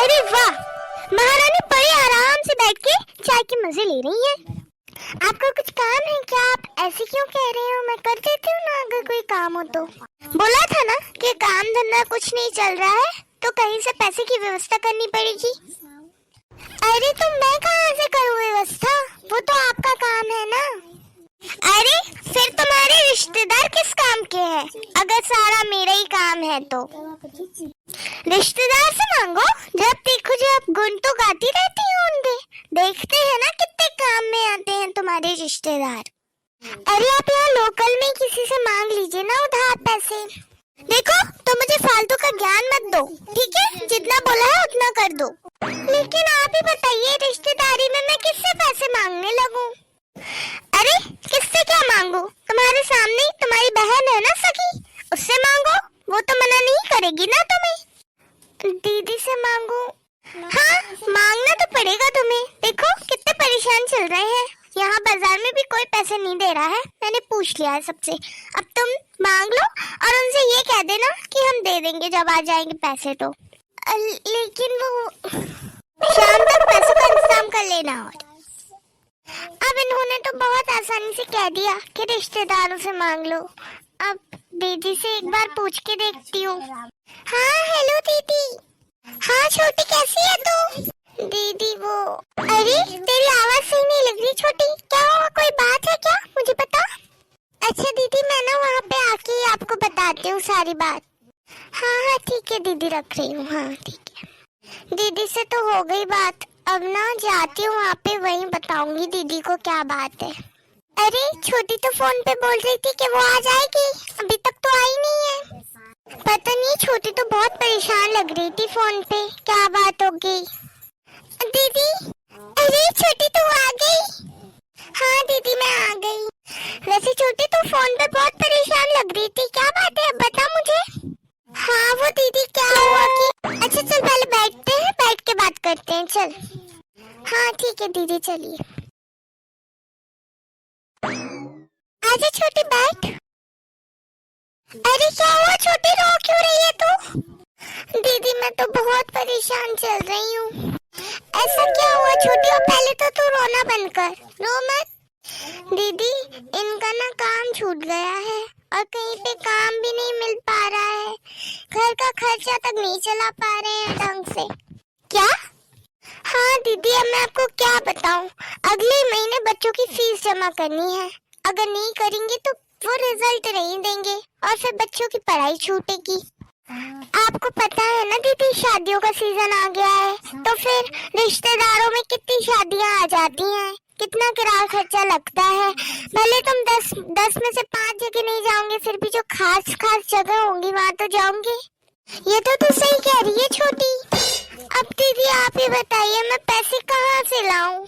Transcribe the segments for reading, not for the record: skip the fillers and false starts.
अरे वाह, महारानी बड़े आराम से बैठ के चाय के मजे ले रही है। आपको कुछ काम है क्या? आप ऐसे क्यों कह रहे हो? मैं कर देती हूँ ना अगर कोई काम हो तो। बोला था ना कि काम धंधा कुछ नहीं चल रहा है तो कहीं से पैसे की व्यवस्था करनी पड़ेगी। अरे तो मैं कहाँ से करूँ व्यवस्था? वो तो आपका काम है ना। अरे फिर तुम्हारे रिश्तेदार किस काम के हैं अगर सारा मेरा ही काम है तो? रिश्तेदार से मांगो, जब देखो जब गुण तो गाती रहती है उनके। देखते हैं ना कितने काम में आते हैं तुम्हारे रिश्तेदार। अरे आप यहाँ लोकल में किसी से मांग लीजिए ना उधार पैसे। देखो तो मुझे फालतू का ज्ञान मत दो, ठीक है? जितना बोला है उतना कर दो। लेकिन आप ही बताइए, रिश्तेदारी में मैं किससे पैसे मांगने लगूं? अरे किससे क्या मांगू? तुम्हारे सामने तुम्हारी बहन है ना सखी, उससे मांगो, वो तो मना नहीं करेगी ना तुम्हें। दीदी से मांगू? हाँ मांगना तो पड़ेगा तुम्हें। देखो कितने परेशान चल रहे हैं, यहाँ बाजार में भी कोई पैसे नहीं दे रहा है, मैंने पूछ लिया है सबसे। अब तुम मांग लो और उनसे ये कह देना कि हम दे देंगे जब आ जाएंगे पैसे तो। लेकिन वो शाम तक पैसों का इंतजाम कर लेना। और अब इन्होंने तो बहुत आसानी से कह दिया कि रिश्तेदारों से मांग लो। अब दीदी से एक बार पूछ के देखती हूँ। हाँ हेलो दीदी। हाँ छोटी कैसी है तू? दीदी वो, अरे तेरी आवाज सही नहीं लग रही छोटी, क्या हुआ? कोई बात है क्या? मुझे बता। अच्छा दीदी मैं ना वहाँ पे आके आपको बताती हूँ सारी बात। हाँ हाँ ठीक है दीदी, रख रही हूँ। हाँ ठीक है। दीदी से तो हो गई बात, अब ना जाती हूँ वहाँ पे, वहीं बताऊंगी दीदी को क्या बात है। अरे छोटी तो फोन पे बोल रही थी कि वो आ जाएगी, अभी तक तो आई नहीं है। पता नहीं, छोटी तो बहुत परेशान लग रही थी फोन पे, क्या बात हो गई? दीदी, अरे छोटी तू आ गई? हाँ दीदी मैं आ गई। वैसे छोटी तो फोन पे बहुत परेशान लग रही थी, क्या बात है अब बता मुझे। हाँ वो दीदी क्या हुआ कि, अच्छा चल पहले बैठते हैं, बैठ के बात करते हैं चल। हाँ ठीक है दीदी चलिए। आजा छोटी बैठ। अरे क्या हुआ छोटी, रो क्यों रही है तू? दीदी मैं तो बहुत परेशान चल रही हूँ। ऐसा क्या हुआ छोटी? और पहले तो तू रोना बंद कर, रो मत। दीदी इनका ना काम छूट गया है और कहीं पे काम भी नहीं मिल पा रहा है, घर का खर्चा तक नहीं चला पा रहे हैं ढंग से। क्या? हाँ दीदी अब मैं आपको क्या बताऊं, अगले महीने बच्चों की फीस जमा करनी है, अगर नहीं करेंगे तो वो रिजल्ट नहीं देंगे और फिर बच्चों की पढ़ाई छूटेगी। आपको पता है ना दीदी शादियों का सीजन आ गया है, तो फिर रिश्तेदारों में कितनी शादियां आ जाती हैं, कितना किराया खर्चा लगता है। भले तुम 10 में से 5 जगह नहीं जाओगे, फिर भी जो खास जगह होंगी वहाँ तो जाओगे। ये तो तू सही कह रही है छोटी। अब दीदी आप ही बताइए मैं पैसे कहाँ से लाऊं?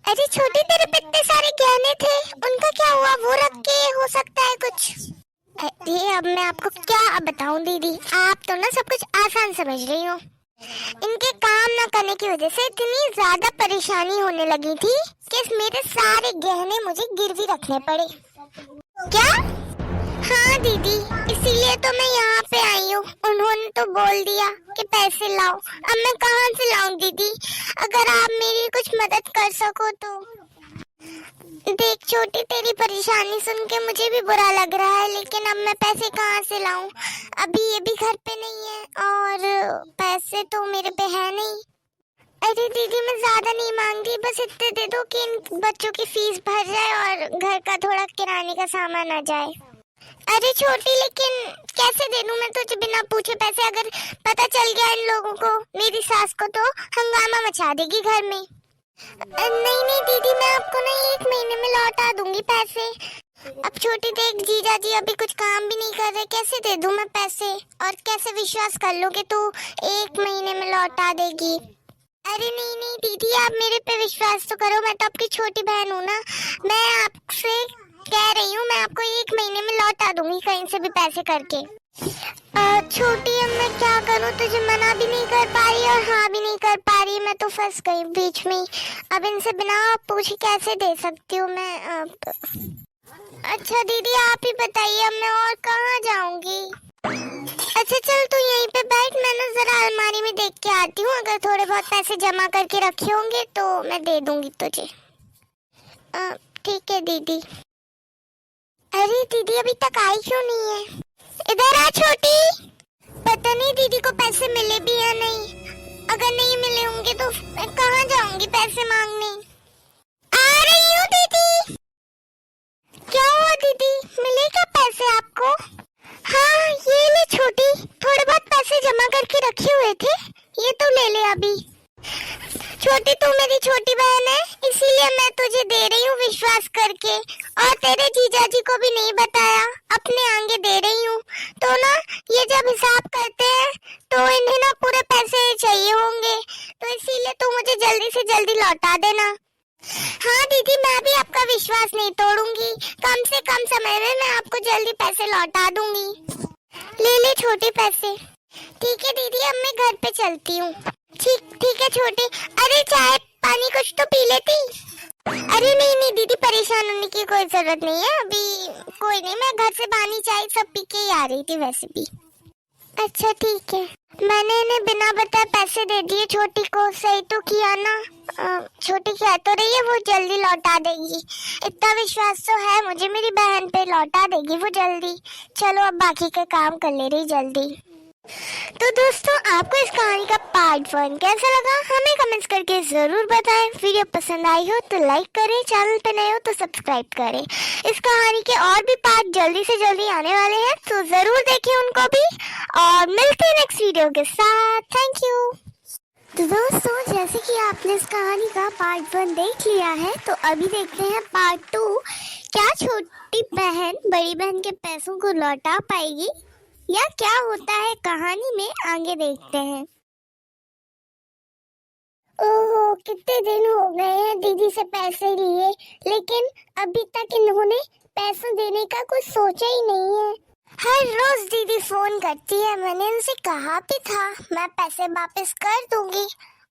अरे छोटी तेरे पे इतने सारे गहने थे, उनका क्या हुआ? वो रख के हो सकता है कुछ। अरे अब मैं आपको क्या बताऊं दीदी, आप तो ना सब कुछ आसान समझ रही हो। इनके काम न करने की वजह से इतनी ज्यादा परेशानी होने लगी थी कि मेरे सारे गहने मुझे गिरवी रखने पड़े। क्या? हाँ दीदी इसीलिए तो मैं यहाँ पे आई हूँ, उन्होंने तो बोल दिया कि पैसे लाओ। अब मैं कहाँ से लाऊं दीदी? अगर आप मेरी कुछ मदद कर सको तो। देख छोटी तेरी परेशानी सुन के मुझे भी बुरा लग रहा है, लेकिन अब मैं पैसे कहाँ से लाऊं? अभी ये भी घर पे नहीं है और पैसे तो मेरे पे है नहीं। अरे दीदी मैं ज्यादा नहीं मांग रही, बस इतने दे दो कि इन बच्चों की फीस भर जाए और घर का थोड़ा किराने का सामान आ जाए। अरे छोटी लेकिन कैसे दे दूं मैं तुझे बिना पूछे पैसे? अगर पता चल गया इन लोगों को, मेरी सास को, तो हंगामा मचा देगी घर में। नहीं दीदी मैं आपको ना 1 महीने में लौटा दूंगी पैसे। अब छोटी देख जीजा जी अभी कुछ काम भी नहीं कर रहे, कैसे दे दूं मैं पैसे और कैसे विश्वास कर लूं कि तू 1 महीने में लौटा देगी? अरे नहीं दीदी आप मेरे पे विश्वास तो करो, मैं तो आपकी छोटी बहन हूँ ना। मैं आपसे कह रही हूँ मैं आपको 1 महीने में लौटा दूंगी कहीं से भी पैसे करके। छोटी अब मैं क्या करूँ, तुझे मना भी नहीं कर पा रही और हाँ भी नहीं कर पा रही, मैं तो फंस गई बीच में। अब इनसे बिना पूछे कैसे दे सकती हूँ मैं? अच्छा दीदी आप ही बताइए अब मैं और कहाँ जाऊंगी? अच्छा चल तू यहीं पे बैठ, मैं ना जरा अलमारी में देख के आती हूँ, अगर थोड़े बहुत पैसे जमा करके रखे होंगे तो मैं दे दूंगी तुझे। ठीक है दीदी। अरे दीदी अभी तक आई क्यों नहीं है? इधर आ छोटी। पता नहीं दीदी को पैसे मिले भी या नहीं, अगर नहीं मिले होंगे तो मैं कहाँ जाऊंगी पैसे मांगने। आ रही हूँ दीदी। क्या हुआ दीदी, मिले क्या पैसे आपको? हाँ ये ले छोटी, थोड़े बहुत पैसे जमा करके रखे हुए थे, ये तो ले ले अभी। छोटी तू मेरी छोटी बहन है, इसीलिए मैं तुझे दे रही हूँ विश्वास करके, और तेरे जीजाजी को भी नहीं बताया, अपने आगे दे रही हूँ। तो ना ये जब हिसाब करते हैं तो इन्हें ना पूरे पैसे चाहिए होंगे, तो इसीलिए तू मुझे जल्दी से जल्दी लौटा देना। हाँ दीदी मैं भी आपका विश्वास नहीं तोड़ूंगी, कम से कम समय में मैं आपको जल्दी पैसे लौटा दूंगी। ले ले छोटे पैसे। ठीक है दीदी अब मैं घर पे चलती हूँ। ठीक है छोटे। अरे चाय पानी कुछ तो पी लेती। अरे नहीं नहीं दीदी परेशान होने की कोई जरूरत नहीं है, अभी कोई नहीं, मैं घर से पानी चाय सब पी के ही आ रही थी वैसे भी। अच्छा ठीक है, मैंने इन्हें बिना बताए पैसे दे दिए छोटी को, सही तो किया ना? छोटी कह तो रही है वो जल्दी लौटा देगी, इतना विश्वास तो है मुझे मेरी बहन पे, लौटा देगी वो जल्दी। चलो अब बाकी के काम कर ले रही जल्दी। तो दोस्तों आपको इस कहानी का पार्ट 1 कैसा लगा हमें कमेंट्स करके जरूर बताएं। वीडियो पसंद आई हो तो लाइक करें, चैनल पे नए हो तो सब्सक्राइब करें। इस कहानी के और भी पार्ट जल्दी से जल्दी आने वाले हैं, तो जरूर देखें उनको भी, और मिलते हैं नेक्स्ट वीडियो के साथ। Thank you. तो दोस्तों जैसे कि आपने इस कहानी का पार्ट 1 देख लिया है, तो अभी देखते हैं पार्ट 2। क्या छोटी बहन बड़ी बहन के पैसों को लौटा पाएगी या क्या होता है कहानी में, आगे देखते हैं। ओहो कितने दिन हो गए हैं दीदी से पैसे लिए, लेकिन अभी तक इन्होंने पैसे देने का कुछ सोचा ही नहीं है। हर रोज दीदी फोन करती है, मैंने इनसे कहा भी था मैं पैसे वापस कर दूंगी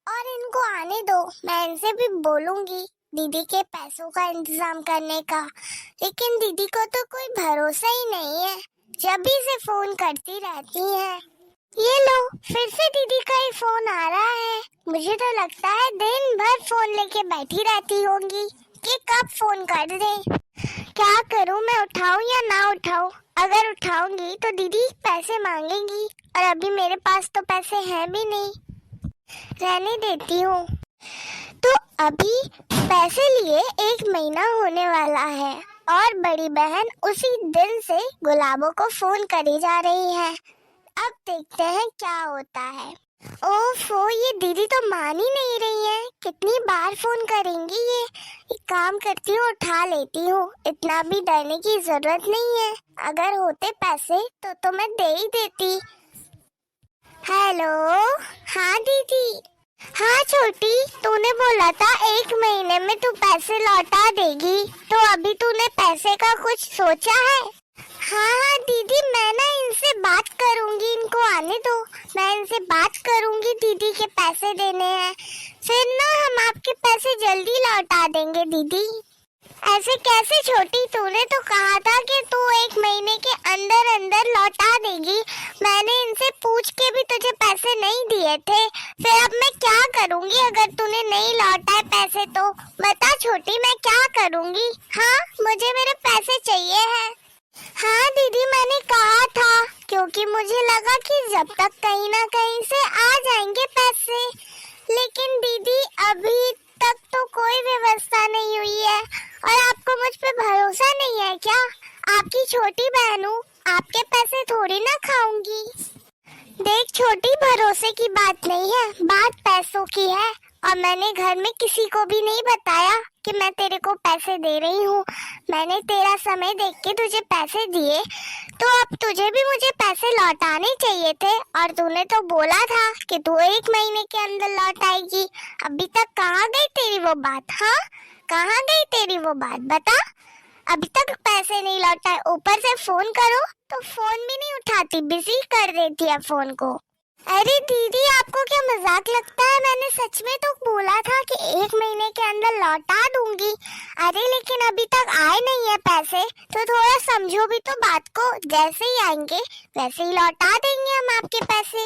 और इनको आने दो, मैं इनसे भी बोलूंगी दीदी के पैसों का इंतजाम करने का, लेकिन दीदी को तो कोई भरोसा ही नहीं है, जब भी से फोन करती रहती है। ये लो फिर से दीदी का ही फोन आ रहा है, मुझे तो लगता है दिन भर फोन लेके बैठी रहती होंगी कि कब फोन कर दे। क्या करूं मैं, उठाऊं या ना उठाऊं? अगर उठाऊंगी तो दीदी पैसे मांगेगी और अभी मेरे पास तो पैसे हैं भी नहीं, रहने देती हूँ। तो अभी पैसे लिए 1 महीना होने वाला है और बड़ी बहन उसी दिन से गुलाबों को फोन करी जा रही है। अब देखते हैं क्या होता है। ओफो ये दीदी तो मान ही नहीं रही है, कितनी बार फोन करेंगी ये। एक काम करती हूँ उठा लेती हूँ, इतना भी डरने की जरूरत नहीं है, अगर होते पैसे तो मैं दे ही देती। हेलो हाँ दीदी। हाँ छोटी तूने बोला था 1 महीने में तू पैसे लौटा देगी, तो अभी तूने पैसे का कुछ सोचा है? हाँ दीदी मैं ना इनसे बात करूंगी, इनको आने दो, मैं इनसे बात करूंगी, दीदी के पैसे देने हैं, फिर ना हम आपके पैसे जल्दी लौटा देंगे दीदी। ऐसे कैसे छोटी, तूने तो कहा था कि तू 1 महीने के अंदर अंदर लौटा देगी, मैंने इनसे पूछ के भी तुझे पैसे नहीं दिए थे, फिर अब मैं क्या करूंगी अगर तूने नहीं लौटाए पैसे? तो बता छोटी मैं क्या करूंगी? हाँ मुझे मेरे पैसे चाहिए हैं। हाँ दीदी मैंने कहा था, क्योंकि मुझे लगा कि जब तक कहीं ना कहीं से आ जाएंगे पैसे, लेकिन दीदी अभी तक तो कोई व्यवस्था नहीं हुई है, और आपको मुझ पे भरोसा नहीं है क्या? आपकी छोटी बहन हूँ, आपके पैसे थोड़ी ना खाऊंगी। देख छोटी भरोसे की बात नहीं है, बात पैसों की है, और मैंने घर में किसी को भी नहीं बताया कि मैं तेरे को पैसे दे रही हूँ। मैंने तेरा समय देख के तुझे पैसे दिए, तो अब तुझे भी मुझे पैसे लौटाने चाहिए थे, और तूने तो बोला था कि तू 1 महीने के अंदर लौटाएगी। अभी तक कहाँ गई तेरी वो बात? हाँ कहाँ गई तेरी वो बात बता? अभी तक पैसे नहीं लौटाए, ऊपर से फोन करो तो फोन भी नहीं उठाती, बिजी कर देती है फोन को। अरे दीदी आपको क्या मजाक लगता है? मैंने सच में तो बोला था कि 1 महीने के अंदर लौटा दूंगी। अरे लेकिन अभी तक आए नहीं है पैसे, पैसे, तो थोड़ा समझो भी तो बात को। जैसे ही आएंगे वैसे ही लौटा देंगे हम आपके पैसे।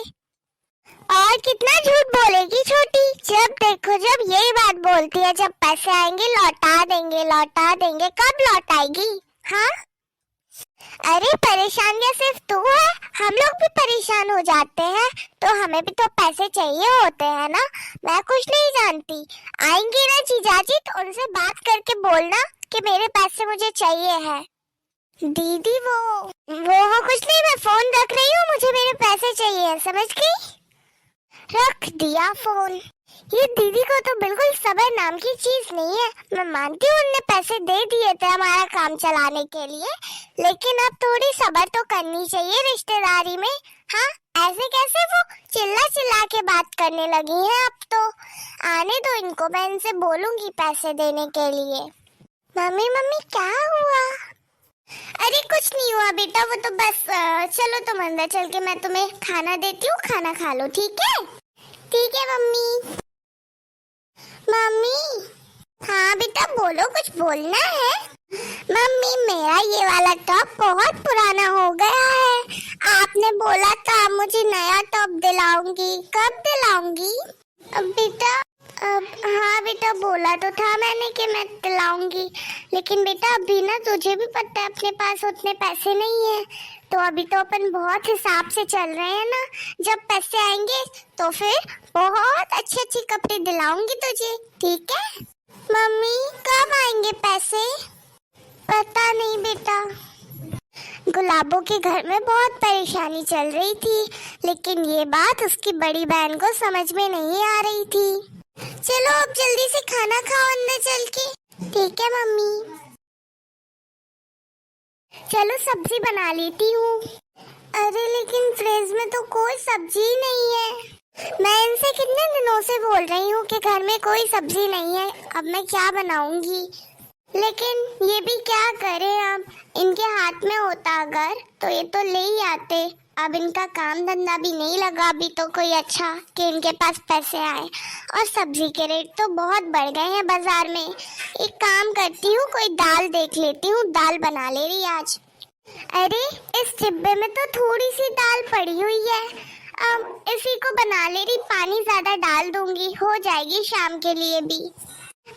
और कितना झूठ बोलेगी छोटी, जब देखो जब यही बात बोलती है, जब पैसे आएंगे लौटा देंगे लौटा देंगे। कब लौटाएगी? हाँ, अरे परेशान क्या सिर्फ तू है, हम लोग भी परेशान हो जाते हैं, तो हमें भी तो पैसे चाहिए होते हैं ना। मैं कुछ नहीं जानती, आएंगे ना जीजाजी तो उनसे बात करके बोलना कि मेरे पैसे मुझे चाहिए है। दीदी वो कुछ नहीं, मैं फोन रख रही हूँ, मुझे मेरे पैसे चाहिए, समझ गई? रख दिया फोन। ये दीदी को तो बिल्कुल सब्र नाम की चीज नहीं है। मैं मानती हूँ उनने पैसे दे दिए थे हमारा काम चलाने के लिए, लेकिन अब थोड़ी सब्र तो करनी चाहिए रिश्तेदारी में। हाँ, ऐसे कैसे वो चिल्ला चिल्ला के बात करने लगी हैं अब तो। आने दो इनको, मैं इनसे बोलूंगी पैसे देने के लिए। मम्मी मम्मी क्या हुआ? अरे कुछ नहीं हुआ बेटा, वो तो बस चलो तुम अंदर चल के मैं तुम्हें खाना देती हूँ, खाना खा लो, ठीक है? ठीक है मम्मी। मम्मी हाँ बेटा बोलो, कुछ बोलना है? मम्मी मेरा ये वाला टॉप बहुत पुराना हो गया है, आपने बोला था मुझे नया टॉप दिलाऊंगी, कब दिलाऊंगी? अब हाँ बेटा बोला तो था मैंने कि मैं दिलाऊंगी, लेकिन बेटा अभी ना तुझे भी पता है अपने पास उतने पैसे नहीं है, तो अभी तो अपन बहुत हिसाब से चल रहे हैं ना। जब पैसे आएंगे तो फिर बहुत अच्छे अच्छे कपड़े दिलाऊंगी तुझे, ठीक है? मम्मी कब आएंगे पैसे? पता नहीं बेटा, गुलाबो के घर में बहुत परेशानी चल रही थी, लेकिन ये बात उसकी बड़ी बहन को समझ में नहीं आ रही थी। चलो अब जल्दी से खाना खाओ अंदर चल के, ठीक है मम्मी? चलो सब्जी बना लेती हूँ। अरे लेकिन फ्रिज में तो कोई सब्जी नहीं है। मैं इनसे कितने दिनों से बोल रही हूँ कि घर में कोई सब्जी नहीं है, अब मैं क्या बनाऊंगी? लेकिन ये भी क्या करें, अब इनके हाथ में होता अगर तो ये तो ले ही आते। अब इनका काम धंधा भी नहीं लगा अभी तो कोई अच्छा कि इनके पास पैसे आए, और सब्जी के रेट तो बहुत बढ़ गए हैं बाजार में। एक काम करती हूँ, कोई दाल देख लेती हूँ, दाल बना ले रही आज। अरे इस डिब्बे में तो थोड़ी सी दाल पड़ी हुई है, अब इसी को बना ले रही, पानी ज्यादा डाल दूंगी, हो जाएगी शाम के लिए भी।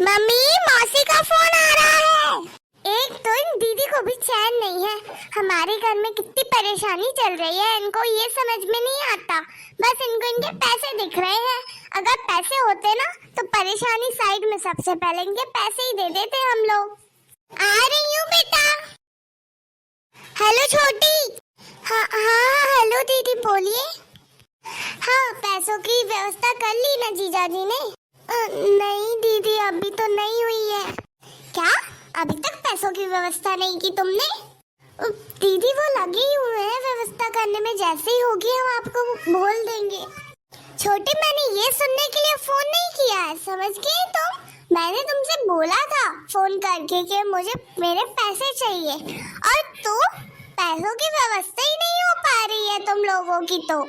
मम्मी मौसी का फोन आ रहा है। एक तो इन दीदी को भी चैन नहीं है, हमारे घर में कितनी परेशानी चल रही है, इनको ये समझ में नहीं आता, बस इनको इनके पैसे दिख रहे हैं। अगर पैसे होते ना तो परेशानी साइड में, सबसे पहले इनके पैसे ही दे देते हम लोग। आ रही हूँ बेटा। हेलो छोटी। हाँ हेलो दीदी बोलिए। हाँ पैसों की व्यवस्था कर ली ना जीजाजी ने? नहीं दीदी अभी तो नहीं हुई है। क्या अभी तक पैसों की व्यवस्था नहीं की तुमने? दीदी वो लगे ही हुए हैं व्यवस्था करने में, जैसे ही होगी हम आपको बोल देंगे। छोटे मैंने ये सुनने के लिए फोन नहीं किया है, समझ गए तुम? मैंने तुमसे बोला था फोन करके कि मुझे मेरे पैसे चाहिए, और तो पैसों की व्यवस्था ही नहीं हो पा रही है तुम लोगों की। तो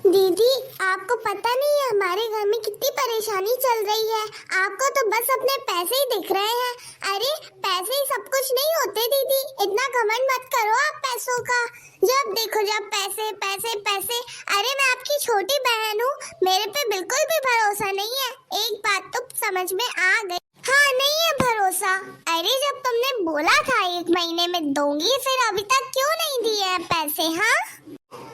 दीदी आपको पता नहीं है हमारे घर में कितनी परेशानी चल रही है, आपको तो बस अपने पैसे ही दिख रहे हैं। अरे पैसे ही सब कुछ नहीं होते दीदी, इतना घमंड मत करो आप पैसों का। जब देखो जब पैसे पैसे पैसे। अरे मैं आपकी छोटी बहन हूँ, मेरे पे बिल्कुल भी भरोसा नहीं है। एक बात तो समझ में आ गई। हाँ नहीं है भरोसा। अरे जब तुमने बोला था 1 महीने में दूंगी, फिर अभी तक क्यों नहीं दिए हैं पैसे? हाँ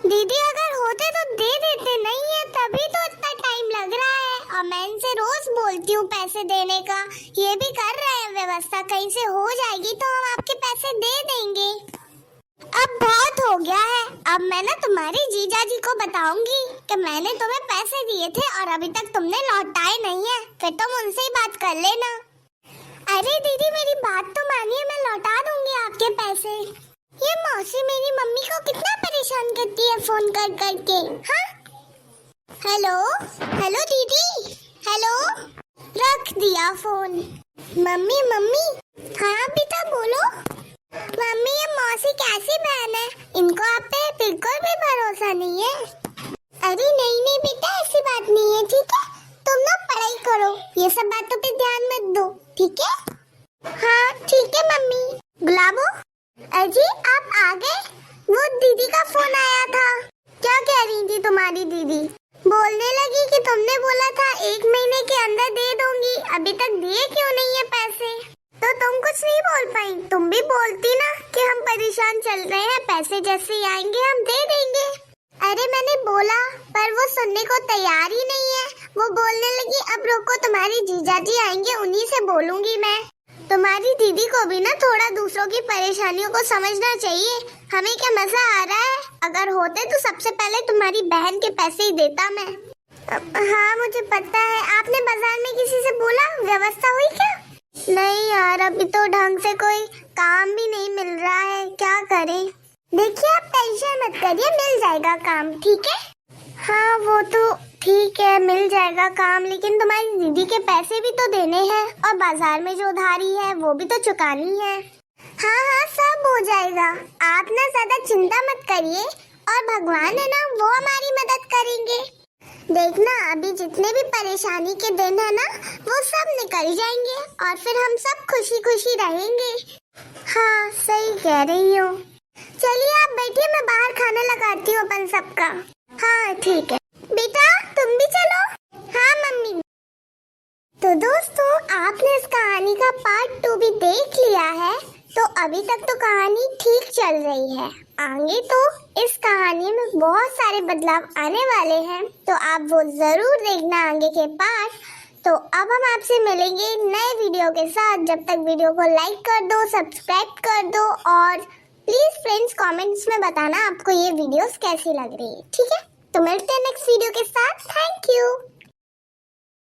दीदी अगर होते तो दे देते, नहीं है तभी तो इतना टाइम लग रहा है, और मैं इनसे रोज बोलती हूँ पैसे देने का, ये भी कर रहे हैं व्यवस्था, कहीं से हो जाएगी तो हम आपके पैसे दे देंगे। अब बहुत हो गया है, अब मैं ना तुम्हारी जीजा जी को बताऊंगी कि मैंने तुम्हें पैसे दिए थे और अभी तक तुमने लौटाए नहीं है, फिर तुम उनसे ही बात कर लेना। अरे दीदी मेरी बात तो मानिए, मैं लौटा दूंगी आपके पैसे। ये मौसी मेरी मम्मी को कितना परेशान करती है फोन कर करके। हाँ हेलो हेलो दीदी, हेलो। रख दिया फोन। Mummy mummy. हाँ बेटा बोलो। मम्मी ये मौसी कैसी बहन है, इनको आप पे बिल्कुल भी भरोसा नहीं है। अरे नहीं बेटा ऐसी बात नहीं है, ठीक है? तुम ना पढ़ाई करो, ये सब बातों पे ध्यान मत दो, ठीक है? हाँ ठीक है मम्मी। गुलाबो, अजी आप आ गए? वो दीदी का फोन आया था। क्या कह रही थी तुम्हारी दीदी? बोलने लगी कि तुमने बोला था 1 महीने के अंदर दे दूंगी, अभी तक दिए क्यों नहीं है पैसे? तो तुम कुछ नहीं बोल पाई? तुम भी बोलती ना कि हम परेशान चल रहे हैं, पैसे जैसे ही आएंगे हम दे देंगे। अरे मैंने बोला पर वो सुनने को तैयार ही नहीं है। वो बोलने लगी अब रुको तुम्हारी जीजाजी आएंगे उन्हीं से बोलूंगी मैं। तुम्हारी दीदी को भी ना थोड़ा दूसरों की परेशानियों को समझना चाहिए। हमें क्या मजा आ रहा है? अगर होते तो सबसे पहले तुम्हारी बहन के पैसे ही देता मैं। हाँ मुझे पता है। आपने बाजार में किसी से बोला, व्यवस्था हुई क्या? नहीं यार, अभी तो ढंग से कोई काम भी नहीं मिल रहा है, क्या करें। देखिए आप टेंशन मत करिए, मिल जाएगा काम, ठीक है? हाँ वो तो ठीक है, मिल जाएगा काम, लेकिन तुम्हारी दीदी के पैसे भी तो देने हैं और बाजार में जो उधारी है वो भी तो चुकानी है। हाँ हाँ सब हो जाएगा, आप ना ज्यादा चिंता मत करिए और भगवान है ना वो हमारी मदद करेंगे। देखना अभी जितने भी परेशानी के दिन है ना वो सब निकल जाएंगे और फिर हम सब खुशी खुशी रहेंगे। हाँ सही कह रही हो। चलिए आप बैठिए, मैं बाहर खाना लगाती हूँ अपन सबका। हाँ ठीक है। बेटा तुम भी चलो। हाँ मम्मी। तो दोस्तों आपने इस कहानी का पार्ट 2 भी देख लिया है। तो अभी तक तो कहानी ठीक चल रही है, आगे तो इस कहानी में बहुत सारे बदलाव आने वाले हैं, तो आप वो जरूर देखना आगे के पार्ट। तो अब हम आपसे मिलेंगे नए वीडियो के साथ। जब तक वीडियो को लाइक कर दो, सब्सक्राइब कर दो और प्लीज फ्रेंड्स कमेंट्स में बताना आपको ये वीडियोस कैसी लग रही है, ठीक है? तो मिलते हैं नेक्स्ट वीडियो के साथ। Thank you.